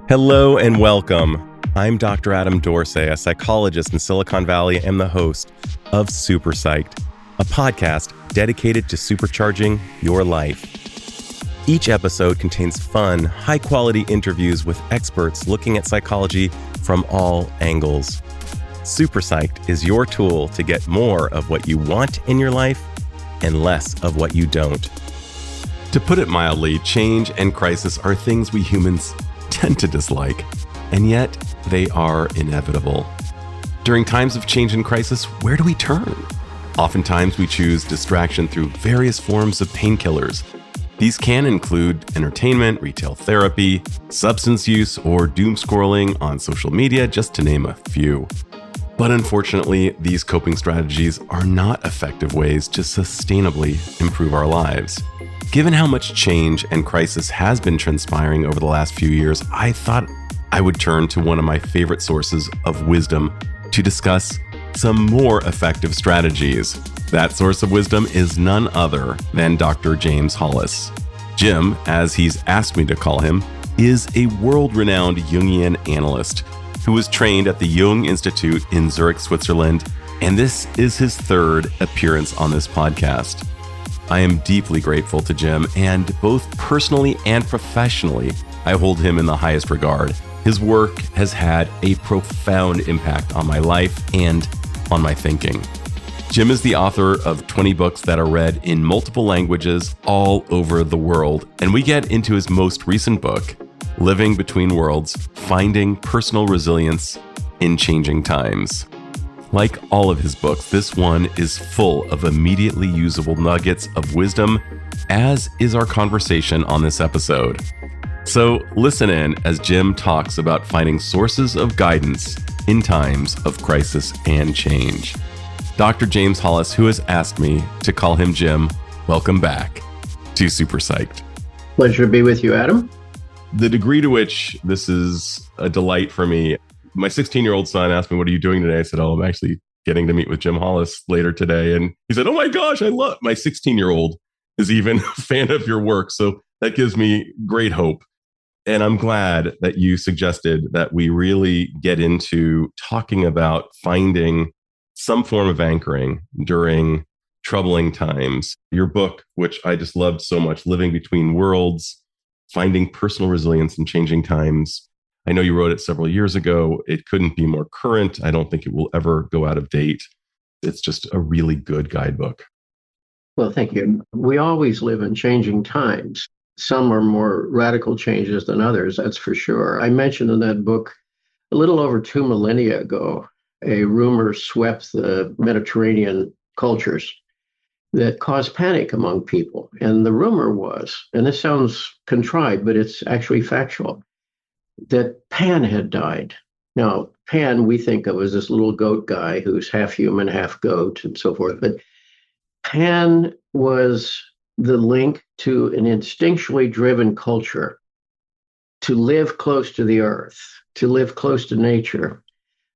Hello and welcome. I'm Dr. Adam Dorsay, a psychologist in Silicon Valley and the host of SuperPsyched, a podcast dedicated to supercharging your life. Each episode contains fun, high-quality interviews with experts looking at psychology from all angles. SuperPsyched is your tool to get more of what you want in your life and less of what you don't. To put it mildly, change and crisis are things we humans tend to dislike, and yet they are inevitable. During times of change and crisis, where do we turn? Oftentimes we choose distraction through various forms of painkillers. These can include entertainment, retail therapy, substance use, or doom scrolling on social media, just to name a few. But unfortunately, these coping strategies are not effective ways to sustainably improve our lives. Given how much change and crisis has been transpiring over the last few years, I thought I would turn to one of my favorite sources of wisdom to discuss some more effective strategies. That source of wisdom is none other than Dr. James Hollis. Jim, as he's asked me to call him, is a world-renowned Jungian analyst who was trained at the Jung Institute in Zurich, Switzerland, and this is his third appearance on this podcast. I am deeply grateful to Jim, and both personally and professionally, I hold him in the highest regard. His work has had a profound impact on my life and on my thinking. Jim is the author of 20 books that are read in multiple languages all over the world, and we get into his most recent book, Living Between Worlds: Finding Personal Resilience in Changing Times. Like all of his books, this one is full of immediately usable nuggets of wisdom, as is our conversation on this episode. So listen in as Jim talks about finding sources of guidance in times of crisis and change. Dr. James Hollis, who has asked me to call him Jim, welcome back to SuperPsyched. Pleasure to be with you, Adam. The degree to which this is a delight for me, my 16-year-old son asked me, "What are you doing today?" I said, "Oh, I'm actually getting to meet with Jim Hollis later today." And he said, "Oh my gosh, I love..." My 16-year-old is even a fan of your work. So that gives me great hope. And I'm glad that you suggested that we really get into talking about finding some form of anchoring during troubling times. Your book, which I just loved so much, Living Between Worlds: Finding Personal Resilience in Changing Times. I know you wrote it several years ago. It couldn't be more current. I don't think it will ever go out of date. It's just a really good guidebook. Well, thank you. We always live in changing times. Some are more radical changes than others, that's for sure. I mentioned in that book, a little over 2 millennia ago, a rumor swept the Mediterranean cultures that caused panic among people. And the rumor was, and this sounds contrived, but it's actually factual, that Pan had died. Now, Pan we think of as this little goat guy who's half human, half goat, and so forth. But Pan was the link to an instinctually driven culture to live close to the earth, to live close to nature,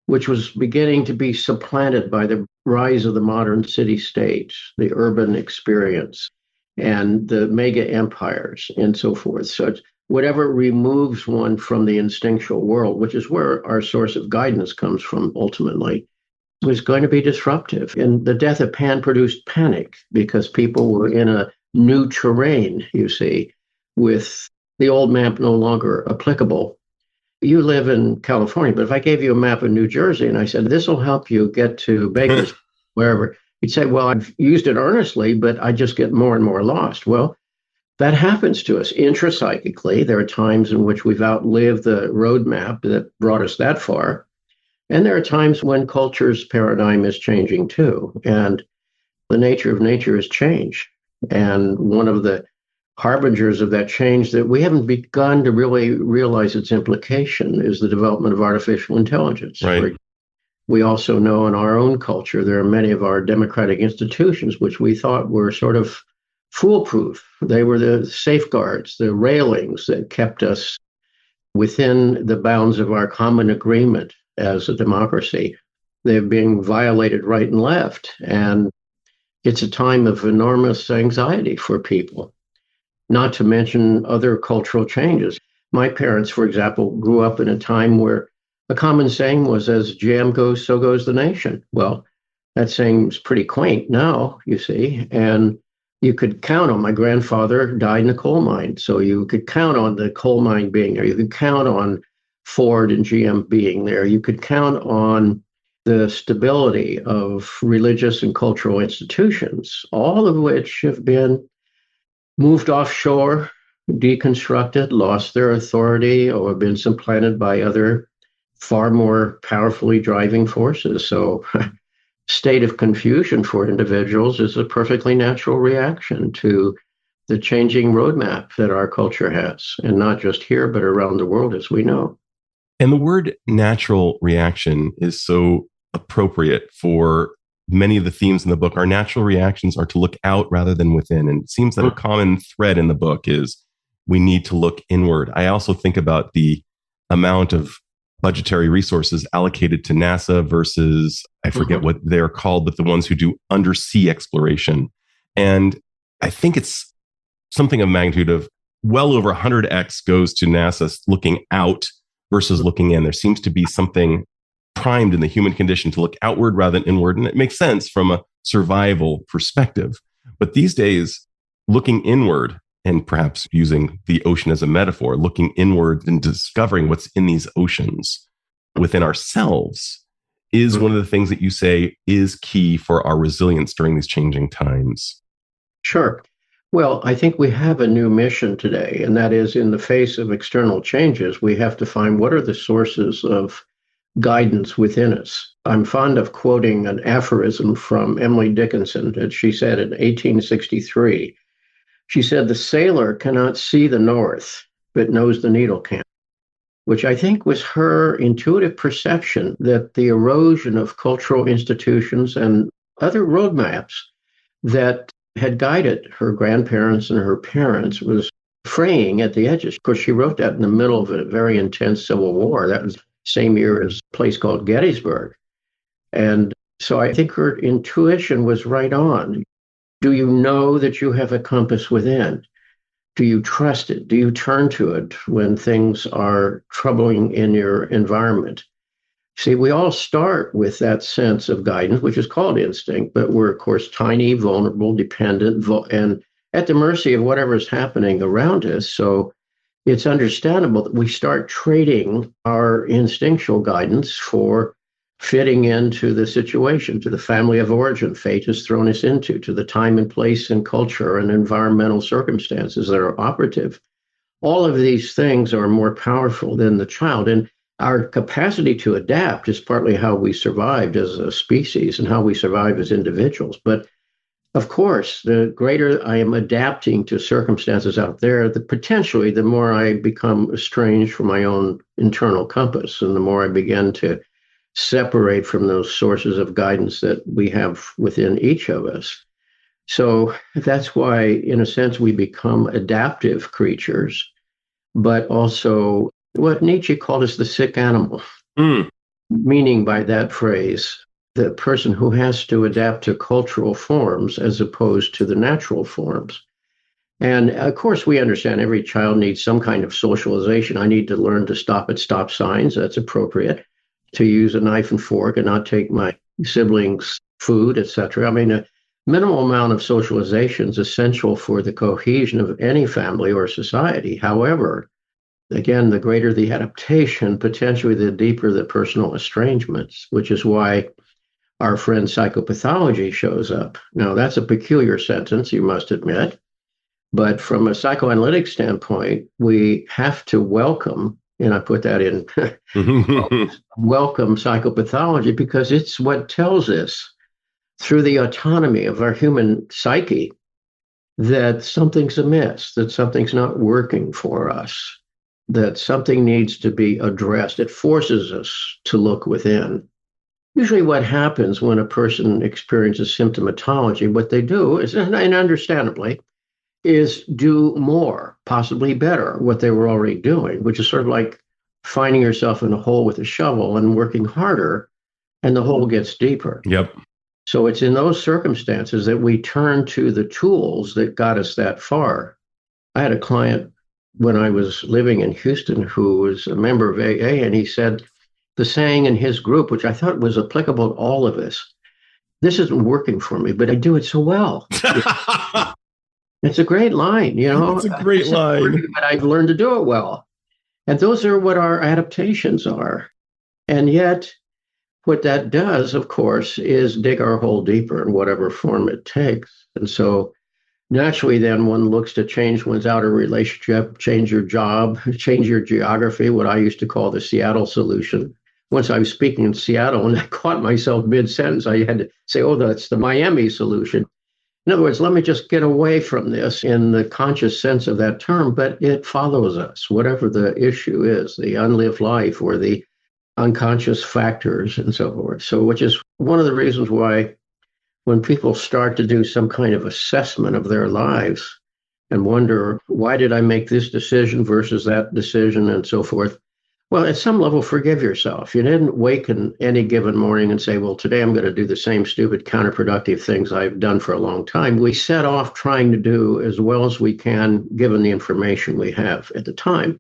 which was beginning to be supplanted by the rise of the modern city-state, the urban experience, and the mega empires, and so forth. So whatever removes one from the instinctual world, which is where our source of guidance comes from ultimately, was going to be disruptive. And the death of Pan produced panic because people were in a new terrain, you see, with the old map no longer applicable. You live in California, but if I gave you a map of New Jersey and I said, this will help you get to Baker's, wherever, you'd say, well, I've used it earnestly, but I just get more and more lost. Well, that happens to us intrapsychically. There are times in which we've outlived the roadmap that brought us that far. And there are times when culture's paradigm is changing too. And the nature of nature is change. And one of the harbingers of that change that we haven't begun to really realize its implication is the development of artificial intelligence. Right. We also know in our own culture, there are many of our democratic institutions which we thought were sort of foolproof. They were the safeguards, the railings that kept us within the bounds of our common agreement as a democracy. They're being violated right and left. And it's a time of enormous anxiety for people, not to mention other cultural changes. My parents, for example, grew up in a time where a common saying was, as jam goes, so goes the nation. Well, that saying's pretty quaint now, you see, and you could count on my grandfather died in a coal mine. So you could count on the coal mine being there. You could count on Ford and GM being there. You could count on the stability of religious and cultural institutions, all of which have been moved offshore, deconstructed, lost their authority, or been supplanted by other far more powerfully driving forces. So state of confusion for individuals is a perfectly natural reaction to the changing roadmap that our culture has, and not just here, but around the world, as we know. And the word natural reaction is so appropriate for many of the themes in the book. Our natural reactions are to look out rather than within. And it seems that a common thread in the book is we need to look inward. I also think about the amount of budgetary resources allocated to NASA versus, I forget what they're called, but the ones who do undersea exploration. And I think it's something of magnitude of well over 100x goes to NASA looking out versus looking in. There seems to be something primed in the human condition to look outward rather than inward. And it makes sense from a survival perspective. But these days, looking inward, and perhaps using the ocean as a metaphor, looking inward and discovering what's in these oceans within ourselves is one of the things that you say is key for our resilience during these changing times. Sure. Well, I think we have a new mission today, and that is in the face of external changes, we have to find what are the sources of guidance within us. I'm fond of quoting an aphorism from Emily Dickinson that she said in 1863. She said, "The sailor cannot see the north, but knows the needle can," which I think was her intuitive perception that the erosion of cultural institutions and other roadmaps that had guided her grandparents and her parents was fraying at the edges. Of course, she wrote that in the middle of a very intense civil war. That was the same year as a place called Gettysburg. And so I think her intuition was right on. Do you know that you have a compass within? Do you trust it? Do you turn to it when things are troubling in your environment? See, we all start with that sense of guidance, which is called instinct, but we're, of course, tiny, vulnerable, dependent, and at the mercy of whatever is happening around us. So it's understandable that we start trading our instinctual guidance for fitting into the situation, to the family of origin fate has thrown us into, to the time and place and culture and environmental circumstances that are operative. All of these things are more powerful than the child. And our capacity to adapt is partly how we survived as a species and how we survive as individuals. But of course, the greater I am adapting to circumstances out there, potentially the more I become estranged from my own internal compass, and the more I begin to separate from those sources of guidance that we have within each of us. So that's why, in a sense, we become adaptive creatures, but also what Nietzsche called us the sick animal, meaning by that phrase, the person who has to adapt to cultural forms as opposed to the natural forms. And of course, we understand every child needs some kind of socialization. I need to learn to stop at stop signs. That's appropriate. To use a knife and fork and not take my siblings' food, etc. I mean, a minimal amount of socialization is essential for the cohesion of any family or society. However, again, the greater the adaptation, potentially the deeper the personal estrangements, which is why our friend psychopathology shows up. Now, that's a peculiar sentence, you must admit. But from a psychoanalytic standpoint, we have to welcome, and I put that in, welcome psychopathology, because it's what tells us through the autonomy of our human psyche that something's amiss, that something's not working for us, that something needs to be addressed. It forces us to look within. Usually what happens when a person experiences symptomatology, what they do is, and understandably, is do more, possibly better, what they were already doing, which is sort of like finding yourself in a hole with a shovel and working harder, and the hole gets deeper. Yep. So it's in those circumstances that we turn to the tools that got us that far. I had a client when I was living in Houston who was a member of AA, and he said the saying in his group, which I thought was applicable to all of us: "This isn't working for me, but I do it so well." It's a great line, It's a great This isn't line. working, but I've learned to do it well. And those are what our adaptations are. And yet, what that does, of course, is dig our hole deeper in whatever form it takes. And so naturally, then one looks to change one's outer relationship, change your job, change your geography, what I used to call the Seattle solution. Once I was speaking in Seattle and I caught myself mid-sentence, I had to say, oh, that's the Miami solution. In other words, let me just get away from this in the conscious sense of that term, but it follows us, whatever the issue is, the unlived life or the unconscious factors and so forth. So, which is one of the reasons why when people start to do some kind of assessment of their lives and wonder, why did I make this decision versus that decision and so forth? Well, at some level, forgive yourself. You didn't wake in any given morning and say, well, today I'm going to do the same stupid counterproductive things I've done for a long time. We set off trying to do as well as we can, given the information we have at the time.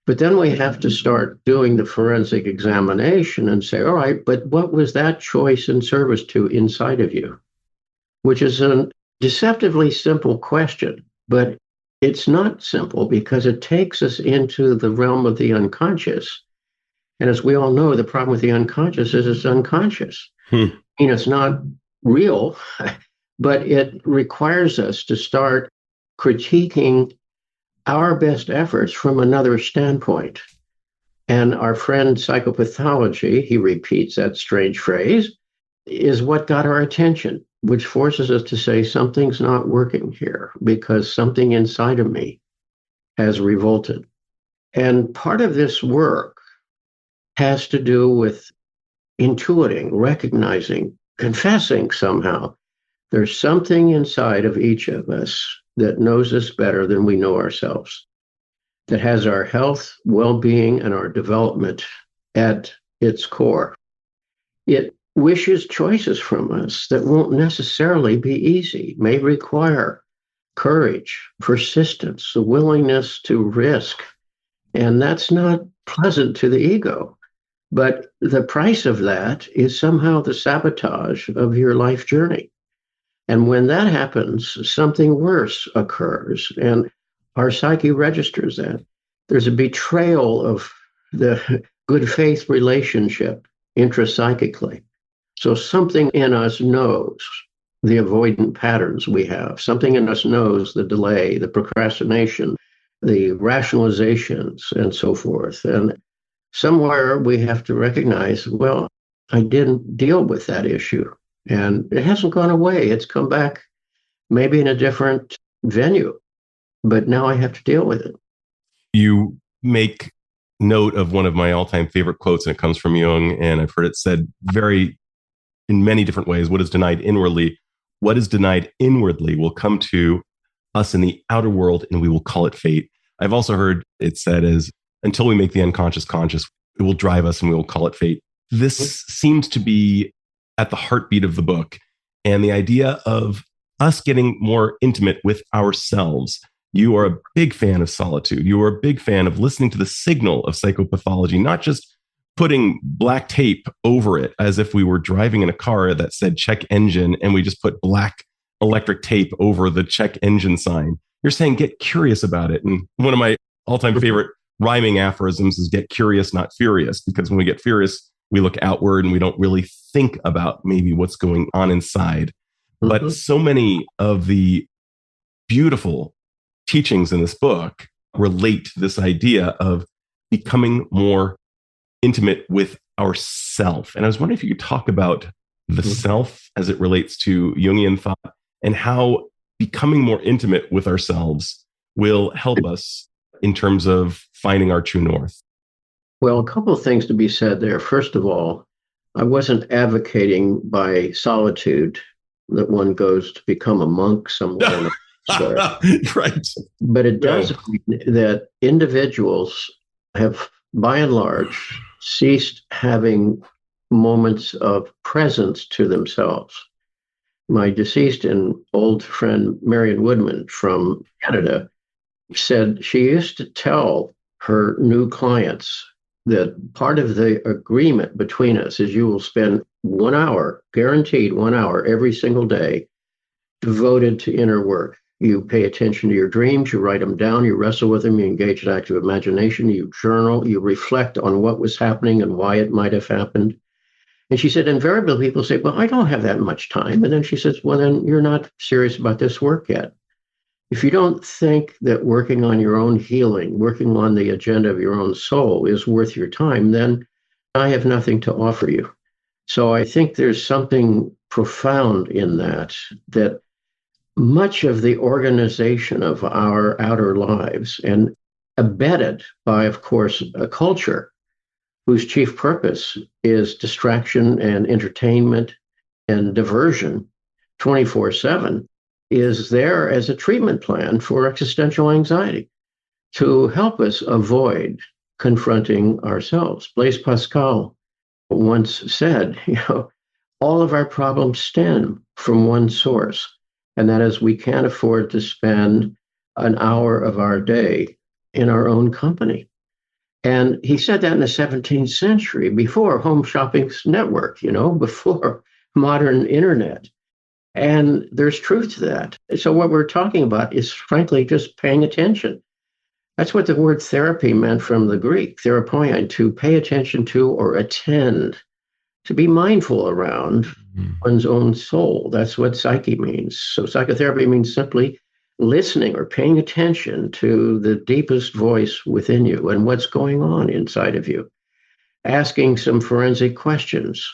But then we have to start doing the forensic examination and say, all right, but what was that choice in service to inside of you? Which is a deceptively simple question, but it's not simple because it takes us into the realm of the unconscious. And as we all know, the problem with the unconscious is it's unconscious. It's not real, but it requires us to start critiquing our best efforts from another standpoint. And our friend psychopathology, he repeats that strange phrase, is what got our attention, which forces us to say something's not working here because something inside of me has revolted. And part of this work has to do with intuiting, recognizing, confessing somehow there's something inside of each of us that knows us better than we know ourselves, that has our health, well-being, and our development at its core. It wishes choices from us that won't necessarily be easy, may require courage, persistence, the willingness to risk. And that's not pleasant to the ego. But the price of that is somehow the sabotage of your life journey. And when that happens, something worse occurs. And our psyche registers that. There's a betrayal of the good faith relationship intrapsychically. So something in us knows the avoidant patterns we have. Something in us knows the delay, the procrastination, the rationalizations, and so forth. And somewhere we have to recognize, well, I didn't deal with that issue. And it hasn't gone away. It's come back maybe in a different venue, but now I have to deal with it. You make note of one of my all-time favorite quotes, and it comes from Jung, and I've heard it said in many different ways. What is denied inwardly will come to us in the outer world, and we will call it fate. I've also heard it said as, until we make the unconscious conscious, it will drive us and we will call it fate. This seems to be at the heartbeat of the book, and the idea of us getting more intimate with ourselves. You are a big fan of Solitude. You are a big fan of listening to the signal of psychopathology, not just putting black tape over it as if we were driving in a car that said check engine and we just put black electric tape over the check engine sign. You're saying get curious about it. And one of my all-time favorite rhyming aphorisms is get curious, not furious, because when we get furious, we look outward and we don't really think about maybe what's going on inside. But so many of the beautiful teachings in this book relate to this idea of becoming more intimate with ourself. And I was wondering if you could talk about the self as it relates to Jungian thought and how becoming more intimate with ourselves will help us in terms of finding our true north. Well, a couple of things to be said there. First of all, I wasn't advocating by solitude that one goes to become a monk somewhere. Right. But it does mean that individuals have, by and large, ceased having moments of presence to themselves. My deceased and old friend, Marion Woodman from Canada, said she used to tell her new clients that part of the agreement between us is you will spend 1 hour, guaranteed 1 hour every single day, devoted to inner work. You pay attention to your dreams, you write them down, you wrestle with them, you engage in active imagination, you journal, you reflect on what was happening and why it might have happened. And she said, invariably, people say, well, I don't have that much time. And then she says, well, then you're not serious about this work yet. If you don't think that working on your own healing, working on the agenda of your own soul is worth your time, then I have nothing to offer you. So I think there's something profound in that, that much of the organization of our outer lives and abetted by, of course, a culture whose chief purpose is distraction and entertainment and diversion 24/7, is there as a treatment plan for existential anxiety to help us avoid confronting ourselves. Blaise Pascal once said, all of our problems stem from one source, and that is we can't afford to spend an hour of our day in our own company. And he said that in the 17th century, before Home Shopping's network, before modern internet. And there's truth to that. So what we're talking about is frankly just paying attention. That's what the word therapy meant from the Greek, therapoion, to pay attention to or attend, to be mindful around one's own soul. That's what psyche means. So psychotherapy means simply listening or paying attention to the deepest voice within you and what's going on inside of you. Asking some forensic questions.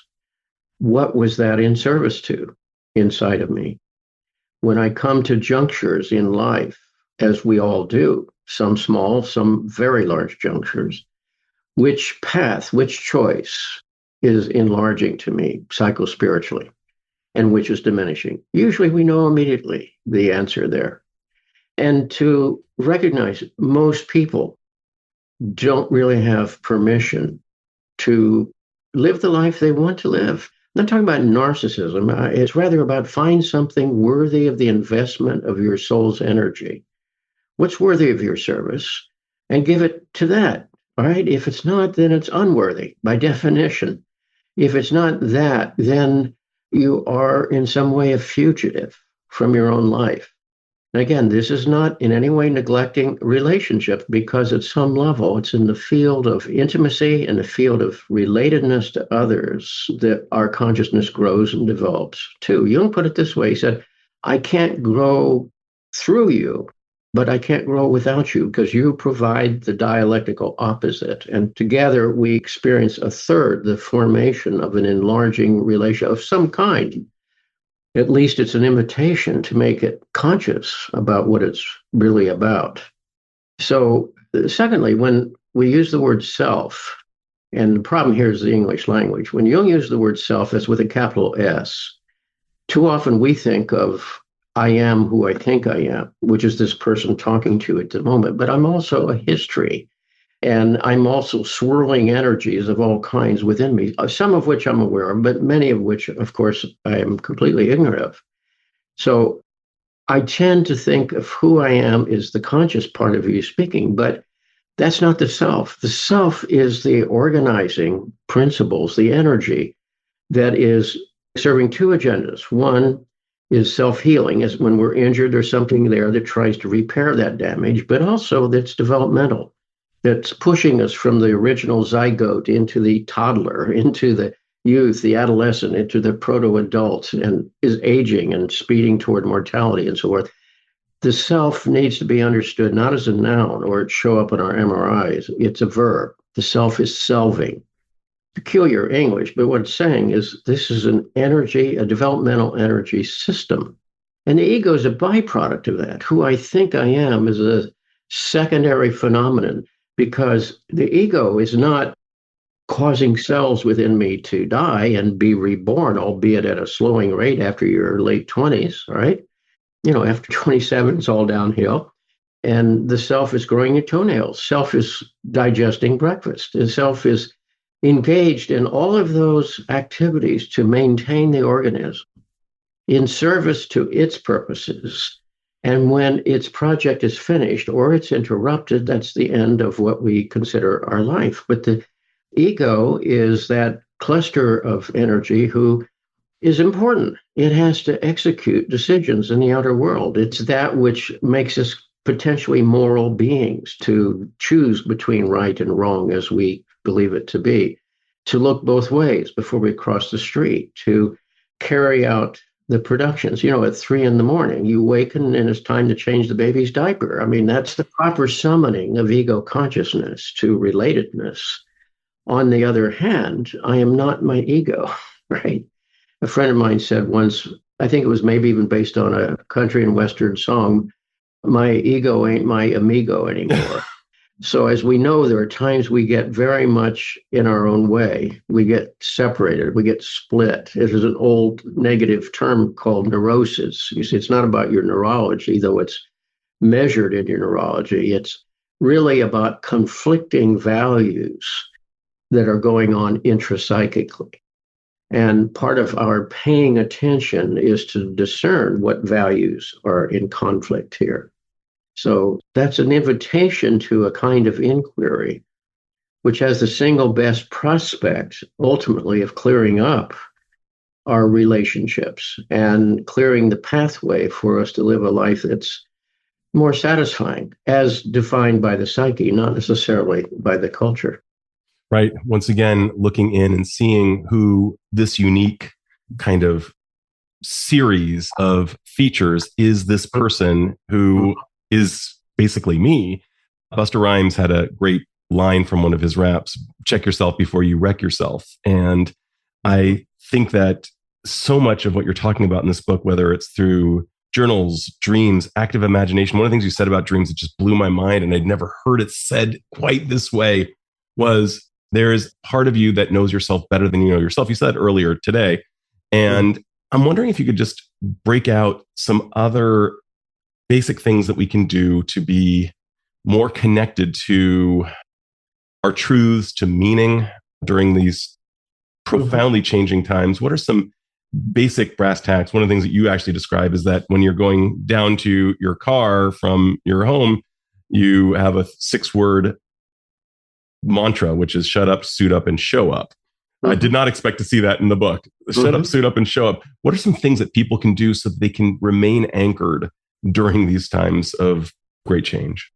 What was that in service to inside of me? When I come to junctures in life, as we all do, some small, some very large junctures, which path, which choice is enlarging to me psychospiritually and which is diminishing? Usually we know immediately the answer there. And to recognize most people don't really have permission to live the life they want to live. I'm not talking about narcissism. It's rather about find something worthy of the investment of your soul's energy. What's worthy of your service? And give it to that, all right? If it's not, then it's unworthy by definition. If it's not that, then you are in some way a fugitive from your own life. And again, this is not in any way neglecting relationships, because at some level, it's in the field of intimacy and the field of relatedness to others that our consciousness grows and develops too. Jung put it this way. He said, I can't grow through you, but I can't grow without you, because you provide the dialectical opposite. And together we experience a third, the formation of an enlarging relation of some kind. At least it's an invitation to make it conscious about what it's really about. So, secondly, when we use the word self, and the problem here is the English language, when Jung used the word self, that's with a capital S, too often we think of I am who I think I am, which is this person talking to at the moment, but I'm also a history. And I'm also swirling energies of all kinds within me, some of which I'm aware of, but many of which, of course, I am completely ignorant of. So I tend to think of who I am as the conscious part of you speaking, but that's not the self. The self is the organizing principles, the energy that is serving two agendas. One is self-healing, as when we're injured, there's something there that tries to repair that damage, but also that's developmental, that's pushing us from the original zygote into the toddler, into the youth, the adolescent, into the proto-adult, and is aging and speeding toward mortality and so forth. The self needs to be understood not as a noun or it show up in our MRIs. It's a verb. The self is selving. Peculiar English, but what it's saying is this is an energy, a developmental energy system. And the ego is a byproduct of that. Who I think I am is a secondary phenomenon, because the ego is not causing cells within me to die and be reborn, albeit at a slowing rate after your late 20s, right? After 27, it's all downhill. And the self is growing your toenails. Self is digesting breakfast. The self is engaged in all of those activities to maintain the organism in service to its purposes. And when its project is finished or it's interrupted, that's the end of what we consider our life. But the ego is that cluster of energy who is important. It has to execute decisions in the outer world. It's that which makes us potentially moral beings, to choose between right and wrong as we believe it to be, to look both ways before we cross the street, to carry out the productions. At 3 a.m, you waken and it's time to change the baby's diaper. I mean, that's the proper summoning of ego consciousness to relatedness. On the other hand, I am not my ego, right? A friend of mine said once, I think it was maybe even based on a country and Western song, my ego ain't my amigo anymore. So as we know, there are times we get very much in our own way. We get separated, we get split. There's an old negative term called neurosis. You see, it's not about your neurology, though it's measured in your neurology. It's really about conflicting values that are going on intrapsychically. And part of our paying attention is to discern what values are in conflict here. So that's an invitation to a kind of inquiry, which has the single best prospect, ultimately, of clearing up our relationships and clearing the pathway for us to live a life that's more satisfying, as defined by the psyche, not necessarily by the culture. Right. Once again, looking in and seeing who this unique kind of series of features is this person who is basically me. Busta Rhymes had a great line from one of his raps, check yourself before you wreck yourself. And I think that so much of what you're talking about in this book, whether it's through journals, dreams, active imagination, one of the things you said about dreams that just blew my mind, and I'd never heard it said quite this way, was there is part of you that knows yourself better than you know yourself. You said earlier today. And I'm wondering if you could just break out some other basic things that we can do to be more connected to our truths, to meaning during these profoundly changing times. What are some basic brass tacks? One of the things that you actually describe is that when you're going down to your car from your home, you have a 6-word mantra, which is shut up, suit up, and show up. I did not expect to see that in the book. Shut up, suit up, and show up. What are some things that people can do so that they can remain anchored during these times of great change?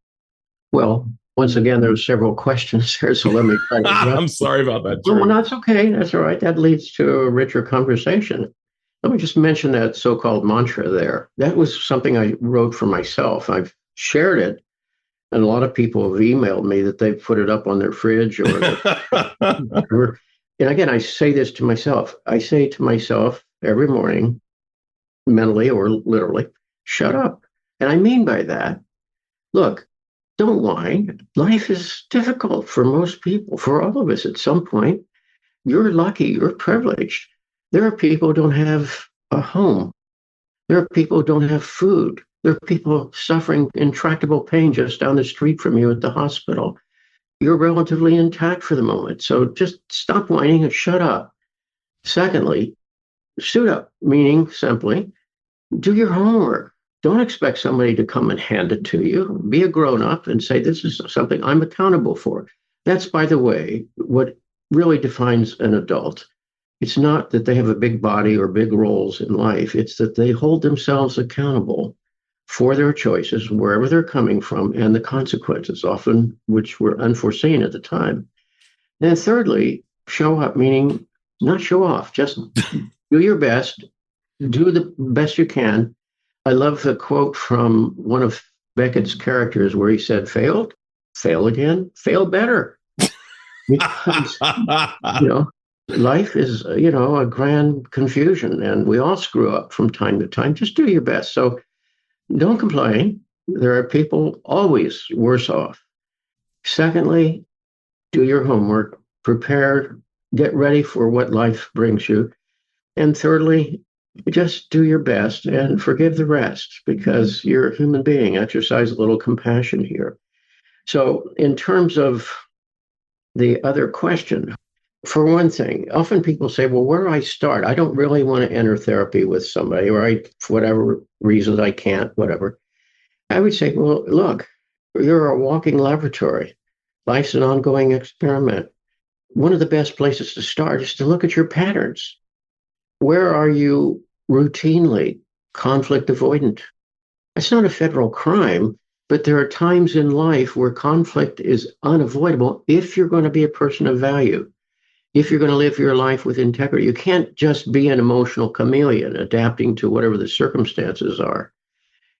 Well, once again, there's several questions here, so let me try to I'm sorry about that. No, that's okay. That's all right. That leads to a richer conversation. Let me just mention that so-called mantra there. That was something I wrote for myself. I've shared it, and a lot of people have emailed me that they've put it up on their fridge or and again, I say this to myself. I say to myself every morning, mentally or literally, shut up. And I mean by that, look, don't whine. Life is difficult for most people, for all of us at some point. You're lucky, you're privileged. There are people who don't have a home. There are people who don't have food. There are people suffering intractable pain just down the street from you at the hospital. You're relatively intact for the moment. So just stop whining and shut up. Secondly, suit up, meaning simply do your homework. Don't expect somebody to come and hand it to you. Be a grown-up and say, this is something I'm accountable for. That's, by the way, what really defines an adult. It's not that they have a big body or big roles in life. It's that they hold themselves accountable for their choices, wherever they're coming from, and the consequences, often which were unforeseen at the time. And thirdly, show up, meaning not show off, just do your best, do the best you can. I love the quote from one of Beckett's characters where he said, failed, fail again, fail better. Because, life is, a grand confusion, and we all screw up from time to time. Just do your best. So don't complain. There are people always worse off. Secondly, do your homework, prepare, get ready for what life brings you. And thirdly, just do your best and forgive the rest, because you're a human being. Exercise a little compassion here. So in terms of the other question, for one thing, often people say, well, where do I start? I don't really want to enter therapy with somebody, or for whatever reasons I can't, whatever. I would say, well, look, you're a walking laboratory. Life's an ongoing experiment. One of the best places to start is to look at your patterns. Where are you routinely conflict avoidant? It's not a federal crime, but there are times in life where conflict is unavoidable if you're going to be a person of value, if you're going to live your life with integrity. You can't just be an emotional chameleon adapting to whatever the circumstances are.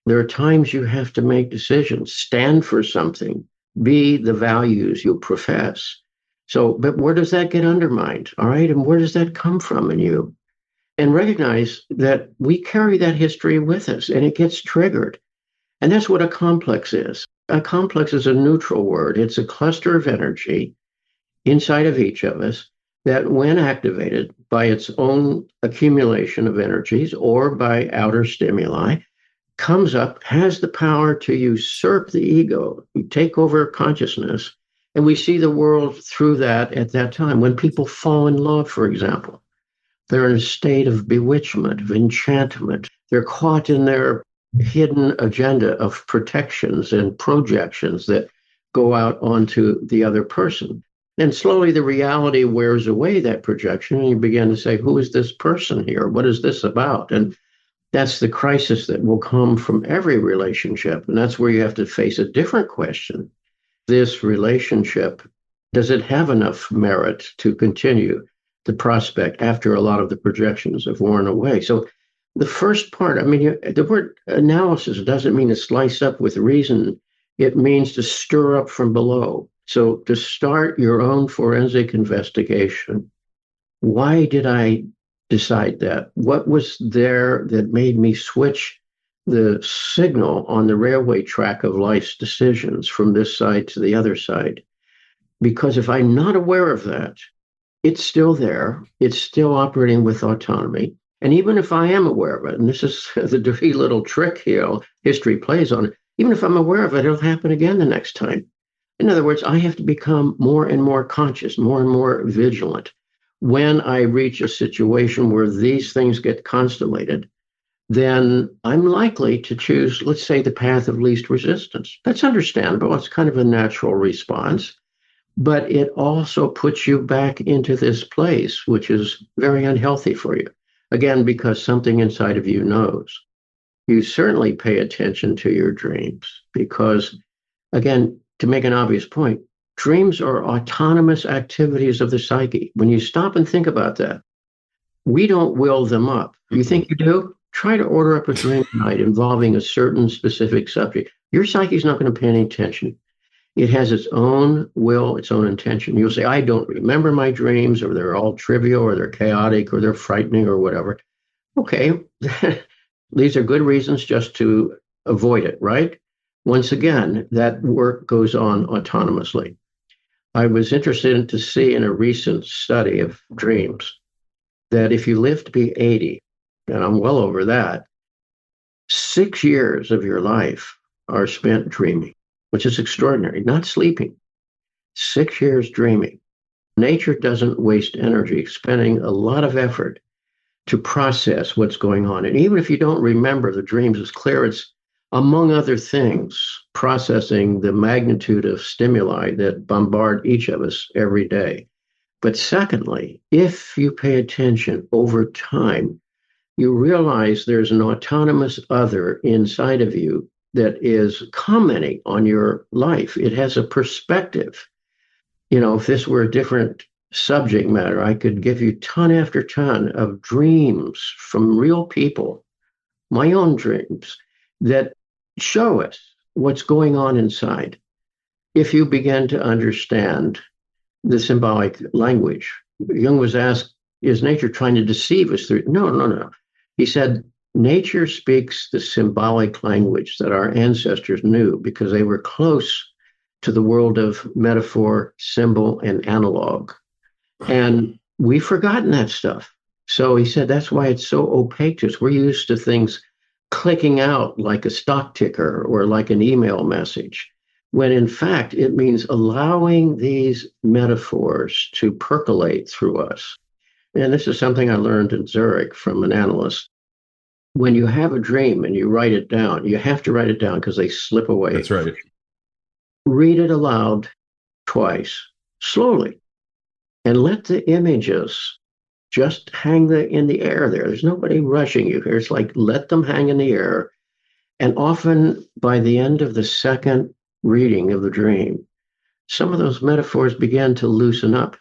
There are times you have to make decisions, stand for something, be the values you profess. So, but where does that get undermined? All right. And where does that come from in you? And recognize that we carry that history with us and it gets triggered. And that's what a complex is. A complex is a neutral word, it's a cluster of energy inside of each of us that, when activated by its own accumulation of energies or by outer stimuli, comes up, has the power to usurp the ego, take over consciousness. And we see the world through that at that time. When people fall in love, for example, they're in a state of bewitchment, of enchantment. They're caught in their hidden agenda of protections and projections that go out onto the other person. And slowly the reality wears away that projection, and you begin to say, who is this person here? What is this about? And that's the crisis that will come from every relationship. And that's where you have to face a different question. This relationship, does it have enough merit to continue the prospect after a lot of the projections have worn away? So the first part, I mean, the word analysis doesn't mean to slice up with reason. It means to stir up from below. So to start your own forensic investigation. Why did I decide that? What was there that made me switch the signal on the railway track of life's decisions from this side to the other side? Because if I'm not aware of that, it's still there. It's still operating with autonomy. And even if I am aware of it, and this is the dirty little trick here, history plays on it, even if I'm aware of it, it'll happen again the next time. In other words, I have to become more and more conscious, more and more vigilant. When I reach a situation where these things get constellated, then I'm likely to choose, let's say, the path of least resistance. That's understandable. It's kind of a natural response. But it also puts you back into this place, which is very unhealthy for you. Again, because something inside of you knows. You certainly pay attention to your dreams because, again, to make an obvious point, dreams are autonomous activities of the psyche. When you stop and think about that, we don't will them up. You think you do? Try to order up a dream tonight involving a certain specific subject. Your psyche's not going to pay any attention. It has its own will, its own intention. You'll say, I don't remember my dreams, or they're all trivial, or they're chaotic, or they're frightening, or whatever. Okay, these are good reasons just to avoid it, right? Once again, that work goes on autonomously. I was interested to see in a recent study of dreams that if you live to be 80, and I'm well over that, 6 years of your life are spent dreaming, which is extraordinary, not sleeping. 6 years dreaming. Nature doesn't waste energy spending a lot of effort to process what's going on. And even if you don't remember the dreams, it's clear it's, among other things, processing the magnitude of stimuli that bombard each of us every day. But secondly, if you pay attention over time, you realize there's an autonomous other inside of you that is commenting on your life. It has a perspective. You know, if this were a different subject matter, I could give you ton after ton of dreams from real people, my own dreams, that show us what's going on inside. If you begin to understand the symbolic language, Jung was asked, is nature trying to deceive us through? No. He said, nature speaks the symbolic language that our ancestors knew because they were close to the world of metaphor, symbol, and analog. And we've forgotten that stuff. So he said, that's why it's so opaque to us. We're used to things clicking out like a stock ticker or like an email message, when in fact it means allowing these metaphors to percolate through us. And this is something I learned in Zurich from an analyst. when you have a dream and you write it down, you have to write it down because they slip away. That's right. Read it aloud twice, slowly, and let the images just hang in the air there. There's nobody rushing you here. It's like let them hang in the air. And often by the end of the second reading of the dream, some of those metaphors began to loosen up.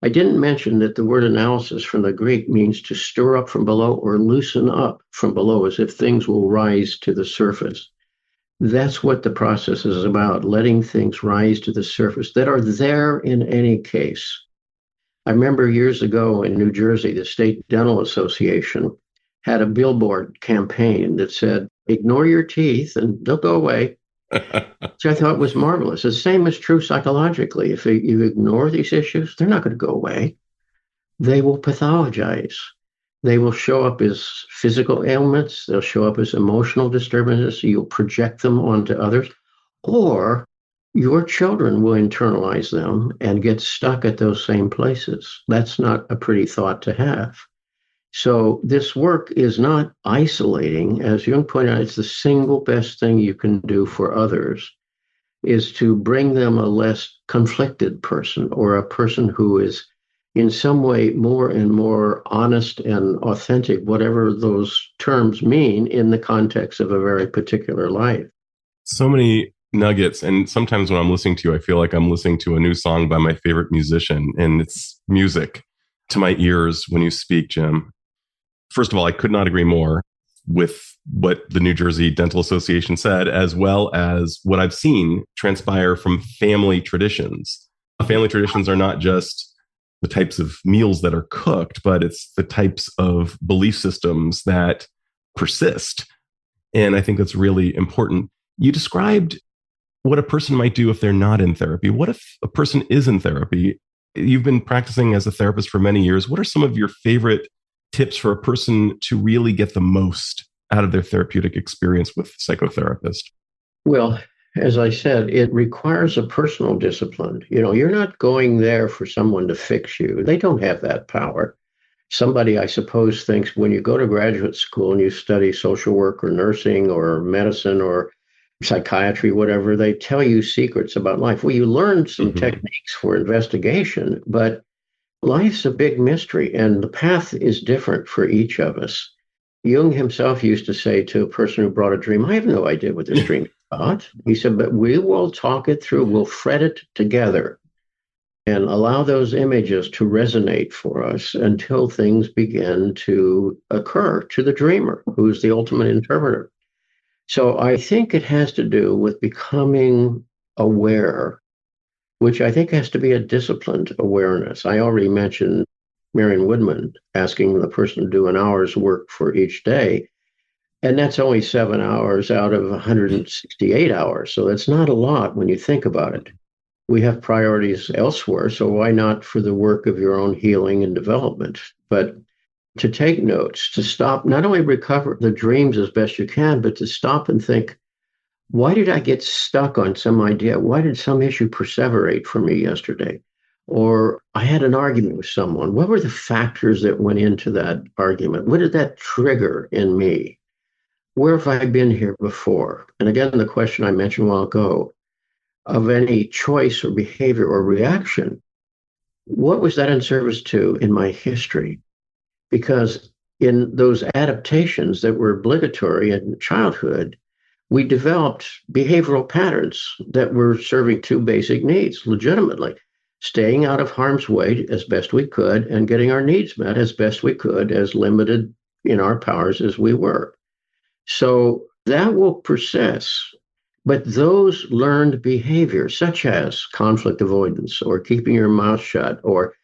I didn't mention that the word analysis from the Greek means to stir up from below or loosen up from below, as if things will rise to the surface. That's what the process is about, letting things rise to the surface that are there in any case. I remember years ago in New Jersey, the State Dental Association had a billboard campaign that said, ignore your teeth and they'll go away. Which I thought was marvelous. The same is true psychologically. If you ignore these issues, they're not going to go away. They will pathologize. They will show up as physical ailments. They'll show up as emotional disturbances. You'll project them onto others. Or your children will internalize them and get stuck at those same places. That's not a pretty thought to have. So this work is not isolating. As Jung pointed out, it's the single best thing you can do for others is to bring them a less conflicted person or a person who is in some way more and more honest and authentic, whatever those terms mean in the context of a very particular life. So many nuggets. And sometimes when I'm listening to you, I feel like I'm listening to a new song by my favorite musician, and it's music to my ears when you speak, Jim. First of all, I could not agree more with what the New Jersey Dental Association said, as well as what I've seen transpire from family traditions. Family traditions are not just the types of meals that are cooked, but it's the types of belief systems that persist. And I think that's really important. You described what a person might do if they're not in therapy. What if a person is in therapy? You've been practicing as a therapist for many years. What are some of your favorite tips for a person to really get the most out of their therapeutic experience with a psychotherapist? Well, as I said, it requires a personal discipline. You're not going there for someone to fix you. They don't have that power. Somebody, I suppose, thinks when you go to graduate school and you study social work or nursing or medicine or psychiatry, whatever, they tell you secrets about life. Well, you learn some techniques for investigation, but life's a big mystery, and the path is different for each of us. Jung himself used to say to a person who brought a dream, I have no idea what this dream is about. He said, but we will talk it through. We'll fret it together and allow those images to resonate for us until things begin to occur to the dreamer, who's the ultimate interpreter. So I think it has to do with becoming aware, which I think has to be a disciplined awareness. I already mentioned Marion Woodman asking the person to do an hour's work for each day. And that's only 7 hours out of 168 hours. So that's not a lot when you think about it. We have priorities elsewhere. So why not for the work of your own healing and development? But to take notes, to stop, not only recover the dreams as best you can, but to stop and think, why did I get stuck on some idea? Why did some issue perseverate for me yesterday? Or I had an argument with someone. What were the factors that went into that argument? What did that trigger in me? Where have I been here before? And again, the question I mentioned a while ago, of any choice or behavior or reaction, what was that in service to in my history? Because in those adaptations that were obligatory in childhood, we developed behavioral patterns that were serving two basic needs legitimately: staying out of harm's way as best we could and getting our needs met as best we could, as limited in our powers as we were. So that will persist. But those learned behaviors, such as conflict avoidance or keeping your mouth shut or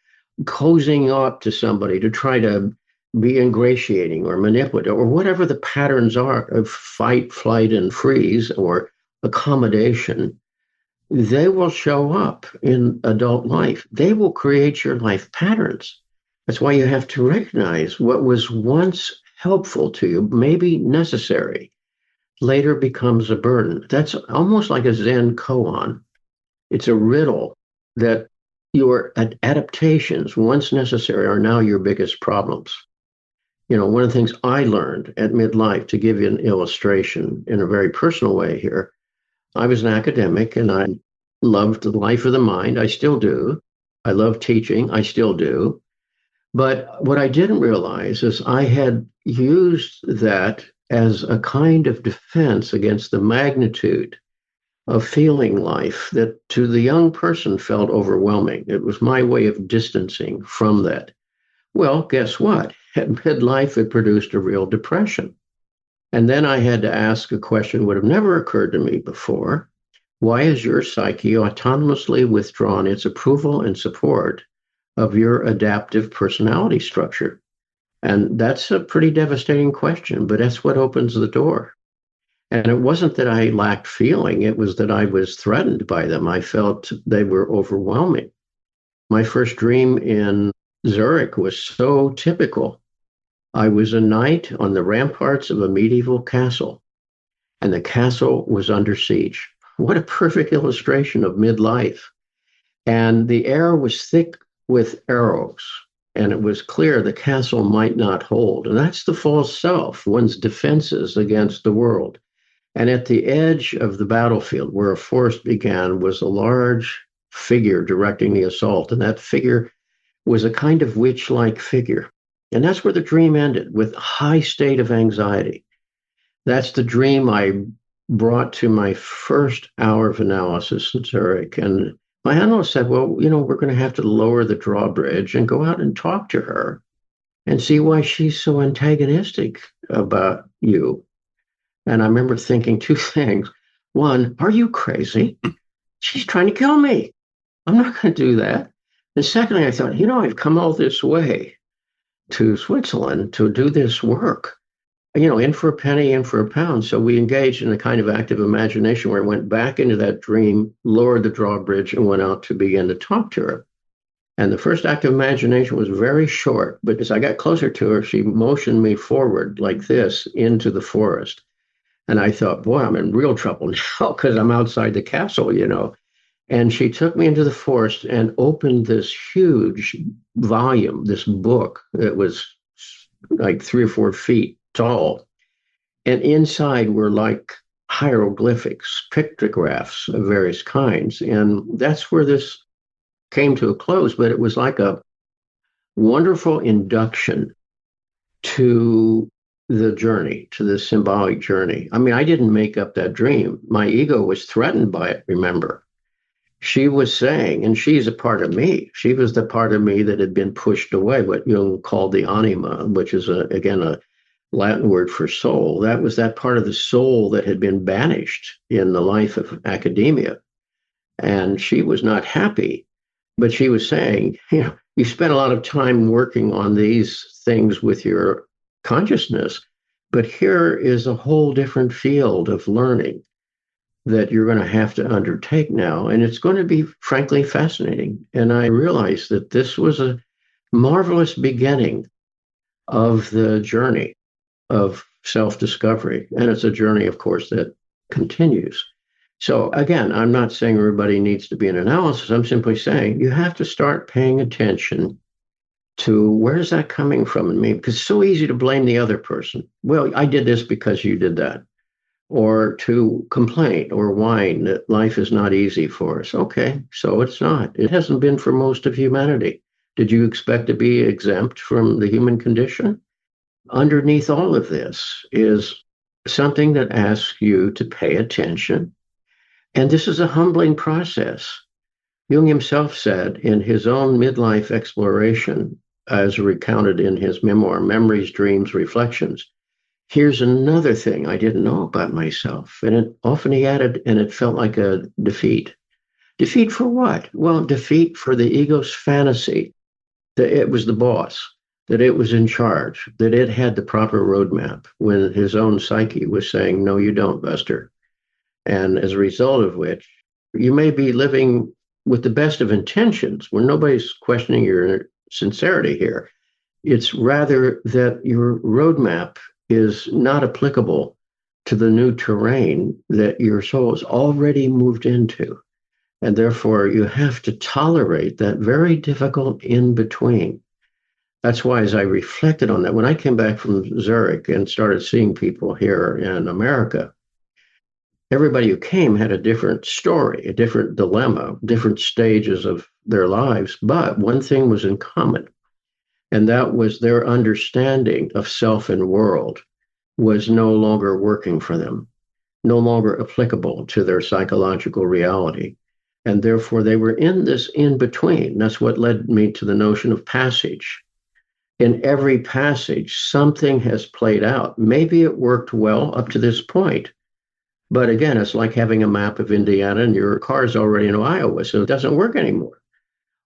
cozying up to somebody to try to be ingratiating or manipulative, or whatever the patterns are of fight, flight, and freeze or accommodation, they will show up in adult life. They will create your life patterns. That's why you have to recognize what was once helpful to you, maybe necessary, later becomes a burden. That's almost like a Zen koan. It's a riddle that your adaptations, once necessary, are now your biggest problems. One of the things I learned at midlife, to give you an illustration in a very personal way here, I was an academic and I loved the life of the mind. I still do. I love teaching. I still do. But what I didn't realize is I had used that as a kind of defense against the magnitude of feeling life that to the young person felt overwhelming. It was my way of distancing from that. Well, guess what? At midlife, it produced a real depression. And then I had to ask a question that would have never occurred to me before. Why is your psyche autonomously withdrawn its approval and support of your adaptive personality structure? And that's a pretty devastating question, but that's what opens the door. And it wasn't that I lacked feeling, it was that I was threatened by them. I felt they were overwhelming. My first dream in Zurich was so typical. I was a knight on the ramparts of a medieval castle, and the castle was under siege. What a perfect illustration of midlife. And the air was thick with arrows, and it was clear the castle might not hold. And that's the false self, one's defenses against the world. And at the edge of the battlefield, where a forest began, was a large figure directing the assault. And that figure was a kind of witch-like figure. And that's where the dream ended, with a high state of anxiety. That's the dream I brought to my first hour of analysis in Zurich. And my analyst said, well, we're going to have to lower the drawbridge and go out and talk to her and see why she's so antagonistic about you. And I remember thinking two things. One, are you crazy? She's trying to kill me. I'm not going to do that. And secondly, I thought, I've come all this way to Switzerland to do this work, in for a penny, in for a pound. So we engaged in a kind of active imagination where I went back into that dream, lowered the drawbridge, and went out to begin to talk to her. And the first act of imagination was very short, but as I got closer to her, she motioned me forward like this into the forest. And I thought, boy, I'm in real trouble now because I'm outside the castle, And she took me into the forest and opened this huge volume, this book that was like 3 or 4 feet tall. And inside were like hieroglyphics, pictographs of various kinds. And that's where this came to a close, but it was like a wonderful induction to the journey, to the symbolic journey. I mean, I didn't make up that dream. My ego was threatened by it, remember. She was saying, and she's a part of me. She was the part of me that had been pushed away, what Jung called the anima, which is, again, a Latin word for soul. That was that part of the soul that had been banished in the life of academia. And she was not happy, but she was saying, you spent a lot of time working on these things with your consciousness, but here is a whole different field of learning that you're going to have to undertake now. And it's going to be, frankly, fascinating. And I realized that this was a marvelous beginning of the journey of self-discovery. And it's a journey, of course, that continues. So again, I'm not saying everybody needs to be an analysis. I'm simply saying you have to start paying attention to where's that coming from in me? Because it's so easy to blame the other person. Well, I did this because you did that. Or to complain or whine that life is not easy for us. Okay, so it's not. It hasn't been for most of humanity. Did you expect to be exempt from the human condition? Underneath all of this is something that asks you to pay attention. And this is a humbling process. Jung himself said in his own midlife exploration, as recounted in his memoir, Memories, Dreams, Reflections, here's another thing I didn't know about myself. And it often he added, and it felt like a defeat. Defeat for what? Well, defeat for the ego's fantasy that it was the boss, that it was in charge, that it had the proper roadmap when his own psyche was saying, no, you don't, Buster. And as a result of which, you may be living with the best of intentions where nobody's questioning your sincerity here. It's rather that your roadmap is not applicable to the new terrain that your soul has already moved into. And therefore, you have to tolerate that very difficult in-between. That's why, as I reflected on that, when I came back from Zurich and started seeing people here in America, everybody who came had a different story, a different dilemma, different stages of their lives. But one thing was in common, and that was their understanding of self and world was no longer working for them, no longer applicable to their psychological reality. And therefore, they were in this in between. That's what led me to the notion of passage. In every passage, something has played out. Maybe it worked well up to this point. But again, it's like having a map of Indiana and your car's already in Iowa, so it doesn't work anymore.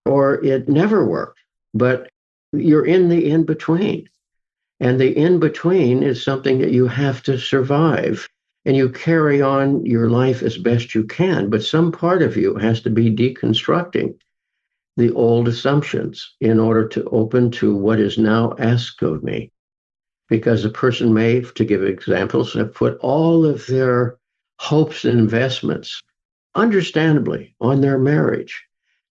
Or it never worked, but you're in the in between. And the in between is something that you have to survive. And you carry on your life as best you can. But some part of you has to be deconstructing the old assumptions in order to open to what is now asked of me. Because a person may, to give examples, have put all of their hopes and investments, understandably, on their marriage.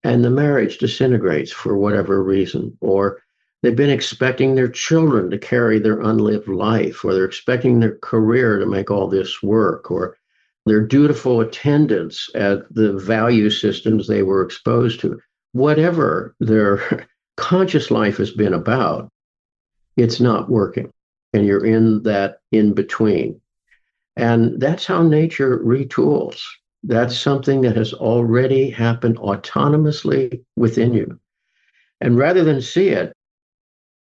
And the marriage disintegrates for whatever reason. Or they've been expecting their children to carry their unlived life, or they're expecting their career to make all this work, or their dutiful attendance at the value systems they were exposed to. Whatever their conscious life has been about, it's not working. And you're in that in between. And that's how nature retools. That's something that has already happened autonomously within you. And rather than see it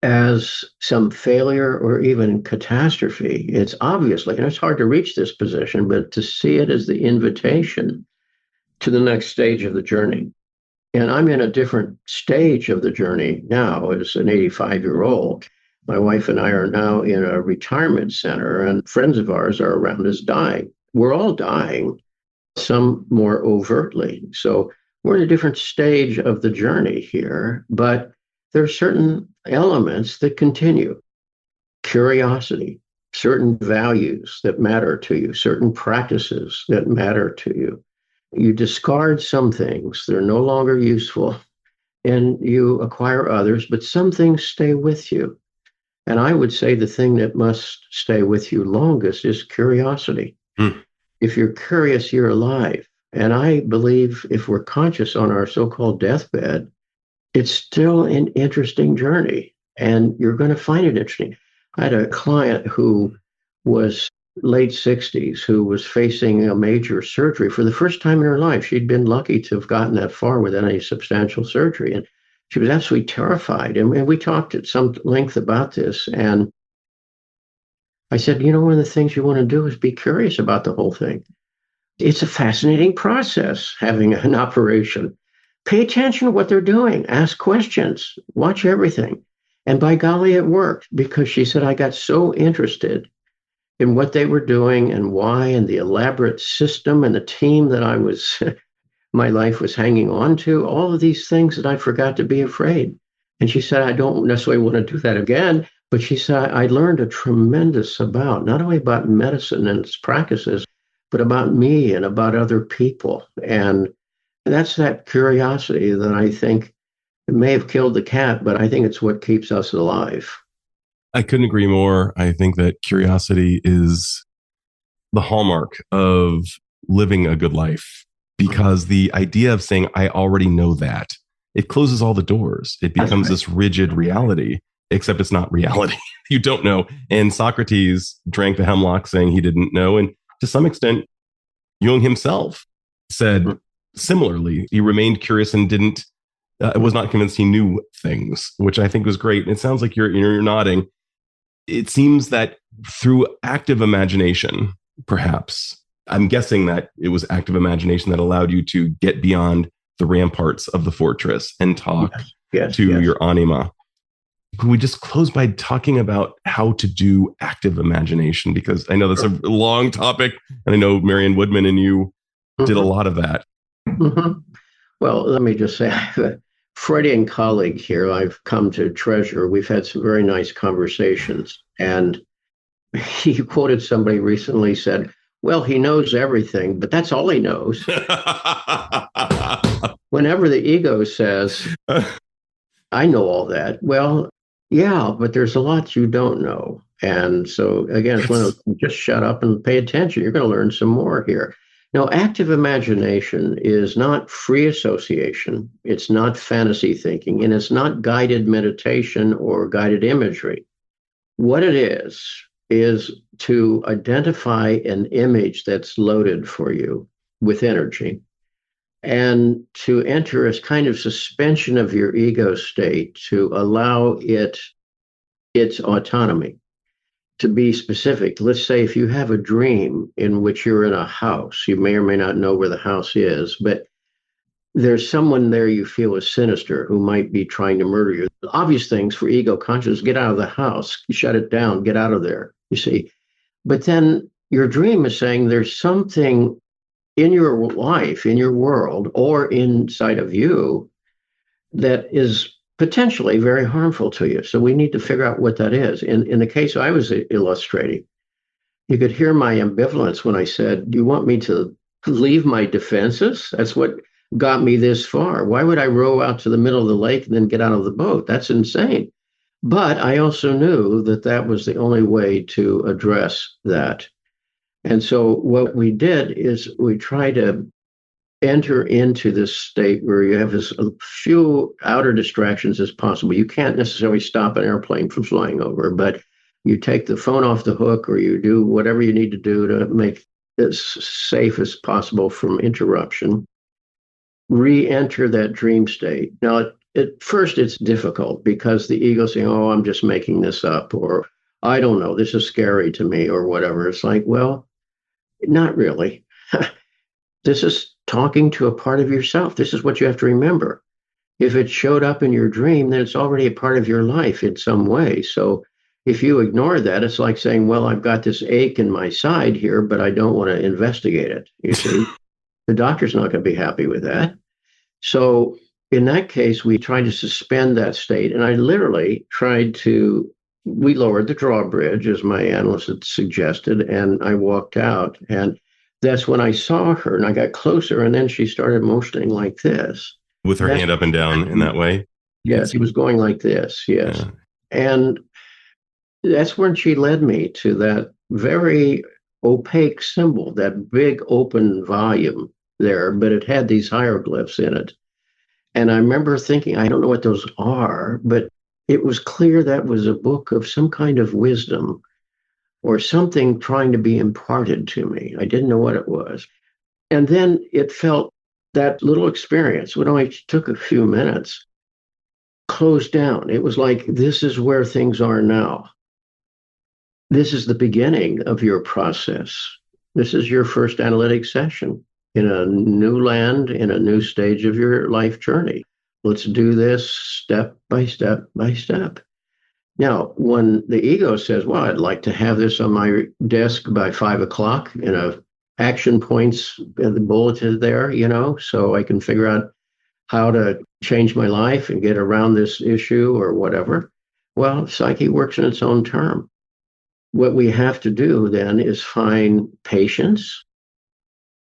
as some failure or even catastrophe, it's obviously, and it's hard to reach this position, but to see it as the invitation to the next stage of the journey. And I'm in a different stage of the journey now as an 85-year-old. My wife and I are now in a retirement center, and friends of ours are around us dying. We're all dying, some more overtly. So we're in a different stage of the journey here, but there are certain elements that continue. Curiosity, certain values that matter to you, certain practices that matter to you. You discard some things, they're no longer useful, and you acquire others, but some things stay with you. And I would say the thing that must stay with you longest is curiosity. If you're curious, you're alive. And I believe if we're conscious on our so-called deathbed, it's still an interesting journey, and you're going to find it interesting. I had a client who was late 60s who was facing a major surgery for the first time in her life. She'd been lucky to have gotten that far without any substantial surgery. And she was absolutely terrified. And we talked at some length about this. And I said, one of the things you want to do is be curious about the whole thing. It's a fascinating process, having an operation. Pay attention to what they're doing. Ask questions. Watch everything. And by golly, it worked, because she said, I got so interested in what they were doing and why, and the elaborate system and the team that my life was hanging on to, all of these things that I forgot to be afraid. And she said, I don't necessarily want to do that again, but she said, I learned a tremendous amount, not only about medicine and its practices, but about me and about other people. And that's that curiosity that I think may have killed the cat, but I think it's what keeps us alive. I couldn't agree more. I think that curiosity is the hallmark of living a good life, because the idea of saying, I already know that, it closes all the doors. It becomes this rigid reality, except it's not reality. You don't know. And Socrates drank the hemlock saying he didn't know. And to some extent, Jung himself said similarly, he remained curious and was not convinced he knew things, which I think was great. And it sounds like you're nodding. It seems that through active imagination, perhaps, I'm guessing that it was active imagination that allowed you to get beyond the ramparts of the fortress and talk to your anima. Could we just close by talking about how to do active imagination? Because I know that's a long topic, and I know Marion Woodman and you did a lot of that. Well, let me just say, I have a Freudian colleague here I've come to treasure. We've had some very nice conversations, and he quoted somebody recently, said, well, he knows everything, but that's all he knows. Whenever the ego says, I know all that, well, Yeah, but there's a lot you don't know. And so, again, it's one of those, just shut up and pay attention. You're going to learn some more here. Now, active imagination is not free association, it's not fantasy thinking, and it's not guided meditation or guided imagery. What it is to identify an image that's loaded for you with energy and to enter a kind of suspension of your ego state to allow it its autonomy. To be specific, let's say if you have a dream in which you're in a house, you may or may not know where the house is, but there's someone there you feel is sinister who might be trying to murder you. Obvious things for ego conscious: get out of the house, shut it down, get out of there, you see. But then your dream is saying there's something in your life, in your world, or inside of you that is potentially very harmful to you. So we need to figure out what that is. In the case I was illustrating, you could hear my ambivalence when I said, do you want me to leave my defenses? That's what got me this far. Why would I row out to the middle of the lake and then get out of the boat? That's insane. But I also knew that that was the only way to address that. And so what we did is we tried to enter into this state where you have as few outer distractions as possible. You can't necessarily stop an airplane from flying over, but you take the phone off the hook or you do whatever you need to do to make it as safe as possible from interruption. Re-enter that dream state. Now, at first, it's difficult because the ego saying, oh, I'm just making this up, or I don't know, this is scary to me, or whatever. It's like, well, not really. This is talking to a part of yourself. This is what you have to remember. If it showed up in your dream, then it's already a part of your life in some way. So if you ignore that, it's like saying, well, I've got this ache in my side here, but I don't want to investigate it. You see, the doctor's not going to be happy with that. So in that case, we tried to suspend that state. And I literally we lowered the drawbridge, as my analyst had suggested, and I walked out. And that's when I saw her and I got closer, and then she started motioning like this. With her hand up and down in that way? Yes, he was going like this, yes. Yeah. And that's when she led me to that very opaque symbol, that big open volume there, but it had these hieroglyphs in it. And I remember thinking, I don't know what those are, but it was clear that was a book of some kind of wisdom or something trying to be imparted to me. I didn't know what it was. And then it felt that little experience, when only took a few minutes, closed down. It was like, this is where things are now. This is the beginning of your process. This is your first analytic session in a new land, in a new stage of your life journey. Let's do this step by step by step. Now, when the ego says, well, I'd like to have this on my desk by 5:00 and action points, the bulletin there, so I can figure out how to change my life and get around this issue or whatever. Well, psyche works in its own term. What we have to do then is find patience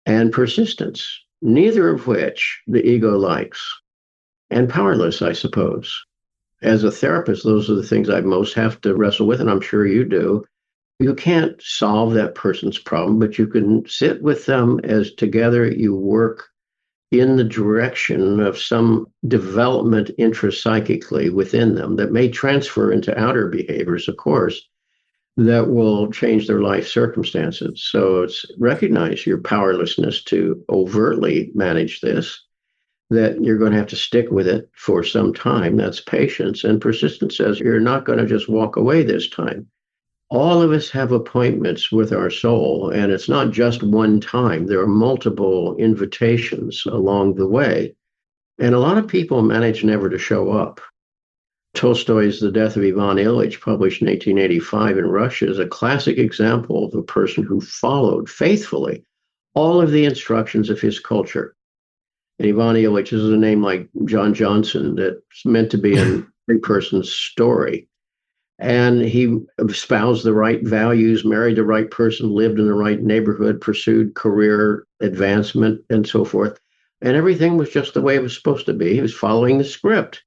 and persistence, neither of which the ego likes, and powerless, I suppose. As a therapist, those are the things I most have to wrestle with, and I'm sure you do. You can't solve that person's problem, but you can sit with them as together you work in the direction of some development intrapsychically within them that may transfer into outer behaviors, of course, that will change their life circumstances. So it's recognize your powerlessness to overtly manage this, that you're going to have to stick with it for some time. That's patience. And persistence says you're not going to just walk away this time. All of us have appointments with our soul, and it's not just one time. There are multiple invitations along the way. And a lot of people manage never to show up. Tolstoy's The Death of Ivan Ilyich, published in 1885 in Russia, is a classic example of a person who followed faithfully all of the instructions of his culture. And Ivan Ilyich is a name like John Johnson that's meant to be a three-person's story. And he espoused the right values, married the right person, lived in the right neighborhood, pursued career advancement, and so forth. And everything was just the way it was supposed to be. He was following the script.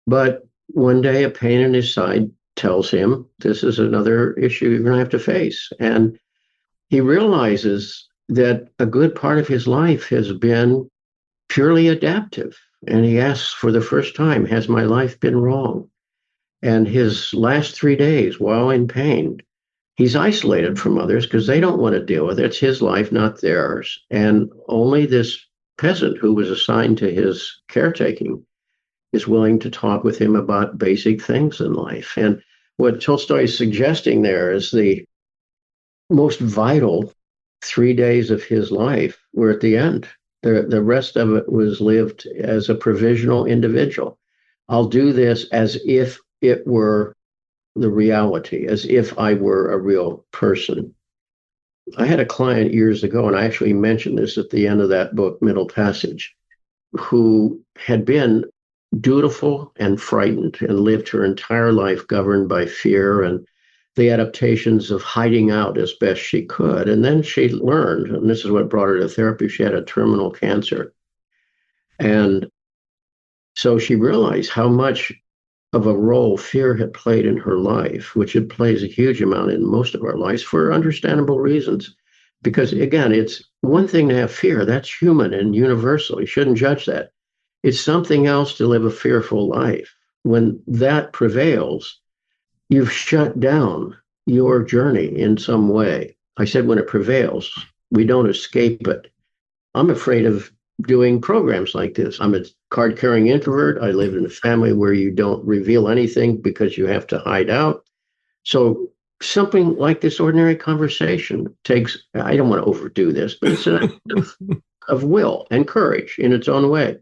But one day a pain in his side tells him this is another issue you're going to have to face. And he realizes that a good part of his life has been purely adaptive. And he asks for the first time, has my life been wrong? And his last 3 days, while in pain, he's isolated from others because they don't want to deal with it. It's his life, not theirs. And only this peasant who was assigned to his caretaking is willing to talk with him about basic things in life. And what Tolstoy is suggesting there is the most vital 3 days of his life were at the end. The rest of it was lived as a provisional individual. I'll do this as if it were the reality, as if I were a real person. I had a client years ago, and I actually mentioned this at the end of that book, Middle Passage, who had been dutiful and frightened and lived her entire life governed by fear and the adaptations of hiding out as best she could. And then she learned, and this is what brought her to therapy, she had a terminal cancer. And so she realized how much of a role fear had played in her life, which it plays a huge amount in most of our lives for understandable reasons. Because again, it's one thing to have fear, that's human and universal. You shouldn't judge that. It's something else to live a fearful life. When that prevails, you've shut down your journey in some way. I said when it prevails, we don't escape it. I'm afraid of doing programs like this. I'm a card-carrying introvert. I live in a family where you don't reveal anything because you have to hide out. So something like this ordinary conversation takes, I don't want to overdo this, but it's an act of will and courage in its own way.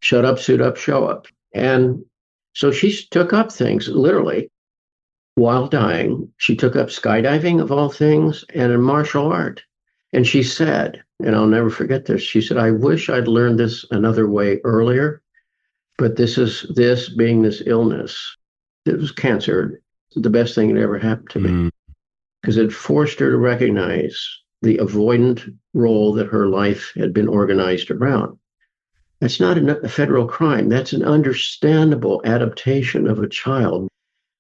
Shut up, suit up, show up. And so she took up things literally while dying. She took up skydiving of all things and a martial art. And she said, and I'll never forget this, she said, I wish I'd learned this another way earlier, but this being this illness, it was cancer, the best thing that ever happened to me, because it forced her to recognize the avoidant role that her life had been organized around. That's not a federal crime. That's an understandable adaptation of a child.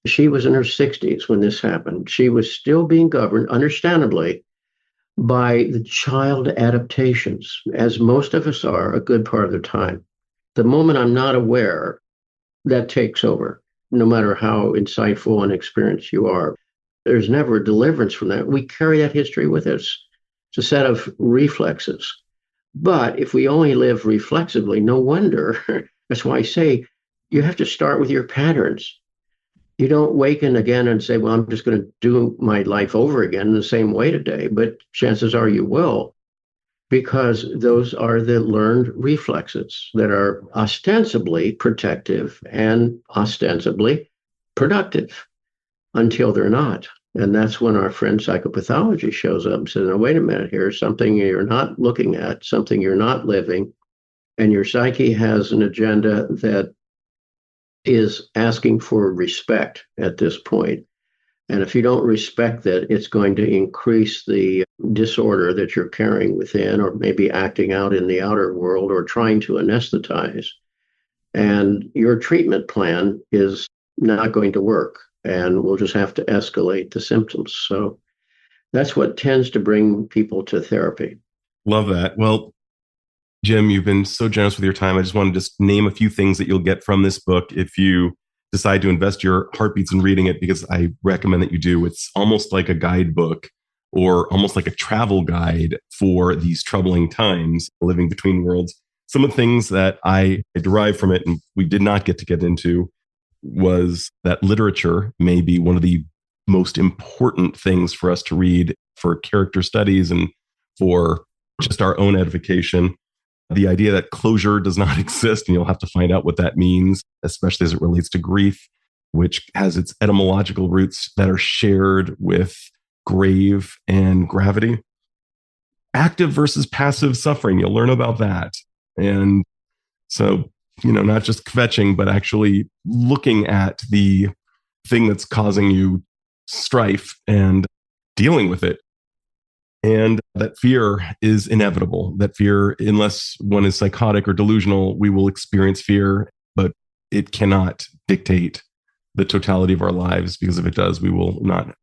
She was in her 60s when this happened. She was still being governed, understandably, by the child adaptations, as most of us are a good part of the time. The moment I'm not aware, that takes over, no matter how insightful and experienced you are. There's never a deliverance from that. We carry that history with us. It's a set of reflexes. But if we only live reflexively, no wonder. That's why I say you have to start with your patterns. You don't waken again and say, well, I'm just going to do my life over again in the same way today. But chances are you will, because those are the learned reflexes that are ostensibly protective and ostensibly productive until they're not. And that's when our friend psychopathology shows up and says, no, wait a minute, here's something you're not looking at, something you're not living. And your psyche has an agenda that is asking for respect at this point. And if you don't respect that, it's going to increase the disorder that you're carrying within, or maybe acting out in the outer world, or trying to anesthetize. And your treatment plan is not going to work. And we'll just have to escalate the symptoms. So that's what tends to bring people to therapy. Love that. Well, Jim, you've been so generous with your time. I just want to just name a few things that you'll get from this book if you decide to invest your heartbeats in reading it, because I recommend that you do. It's almost like a guidebook, or almost like a travel guide for these troubling times, living between worlds. Some of the things that I derived from it, and we did not get into, was that literature may be one of the most important things for us to read for character studies and for just our own edification. The idea that closure does not exist, and you'll have to find out what that means, especially as it relates to grief, which has its etymological roots that are shared with grave and gravity. Active versus passive suffering, you'll learn about that. And so, not just kvetching, but actually looking at the thing that's causing you strife and dealing with it. And that fear is inevitable. That fear, unless one is psychotic or delusional, we will experience fear, but it cannot dictate the totality of our lives, because if it does, we will not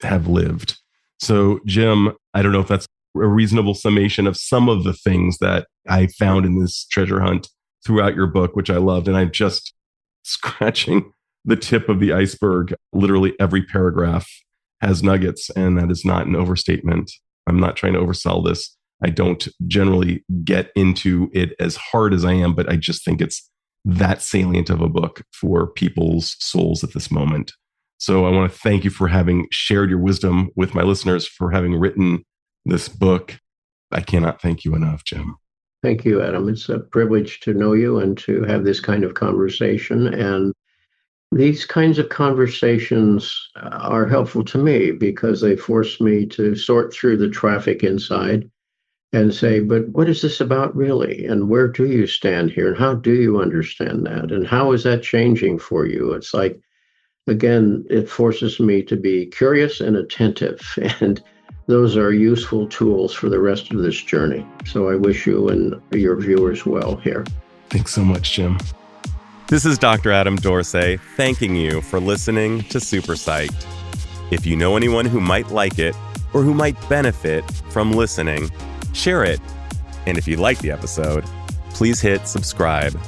have lived. So, Jim, I don't know if that's a reasonable summation of some of the things that I found in this treasure hunt throughout your book, which I loved. And I'm just scratching the tip of the iceberg. Literally every paragraph has nuggets, and that is not an overstatement. I'm not trying to oversell this. I don't generally get into it as hard as I am, but I just think it's that salient of a book for people's souls at this moment. So I want to thank you for having shared your wisdom with my listeners, for having written this book. I cannot thank you enough, Jim. Thank you, Adam. It's a privilege to know you and to have this kind of conversation. And these kinds of conversations are helpful to me because they force me to sort through the traffic inside and say, but what is this about really? And where do you stand here? And how do you understand that? And how is that changing for you? It's like, again, it forces me to be curious and attentive. And those are useful tools for the rest of this journey. So I wish you and your viewers well here. Thanks so much, Jim. This is Dr. Adam Dorsay thanking you for listening to SuperPsyched. If you know anyone who might like it or who might benefit from listening, share it. And if you like the episode, please hit subscribe.